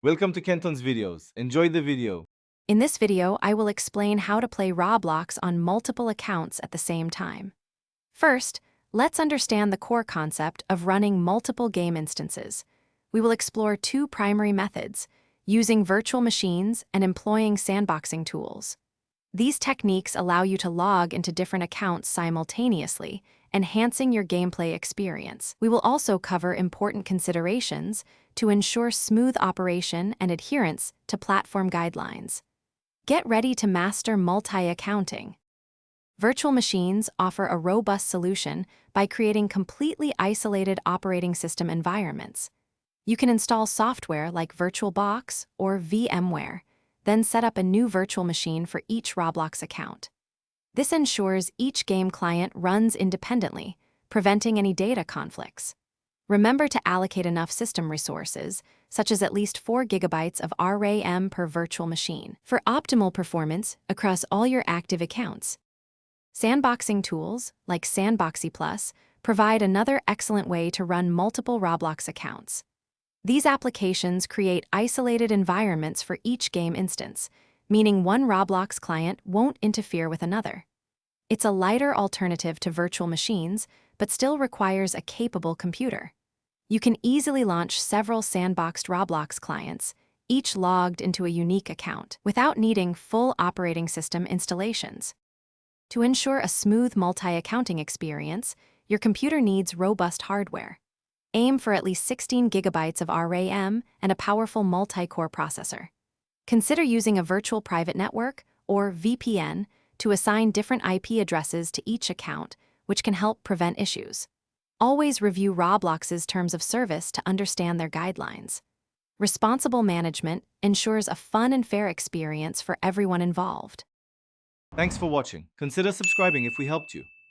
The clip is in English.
Welcome to Kenton's videos. Enjoy the video. In this video, I will explain how to play Roblox on multiple accounts at the same time. First, let's understand the core concept of running multiple game instances. We will explore two primary methods, using virtual machines and employing sandboxing tools. These techniques allow you to log into different accounts simultaneously, enhancing your gameplay experience. We will also cover important considerations to ensure smooth operation and adherence to platform guidelines. Get ready to master multi-accounting. Virtual machines offer a robust solution by creating completely isolated operating system environments. You can install software like VirtualBox or VMware, then set up a new virtual machine for each Roblox account. This ensures each game client runs independently, preventing any data conflicts. Remember to allocate enough system resources, such as at least 4 GB of RAM per virtual machine, for optimal performance across all your active accounts. Sandboxing tools, like Sandboxy Plus, provide another excellent way to run multiple Roblox accounts. These applications create isolated environments for each game instance, meaning one Roblox client won't interfere with another. It's a lighter alternative to virtual machines, but still requires a capable computer. You can easily launch several sandboxed Roblox clients, each logged into a unique account, without needing full operating system installations. To ensure a smooth multi-accounting experience, your computer needs robust hardware. Aim for at least 16 GB of RAM and a powerful multi-core processor. Consider using a virtual private network, or VPN, to assign different IP addresses to each account, which can help prevent issues. Always review Roblox's terms of service to understand their guidelines. Responsible management ensures a fun and fair experience for everyone involved. Thanks for watching. Consider subscribing if we helped you.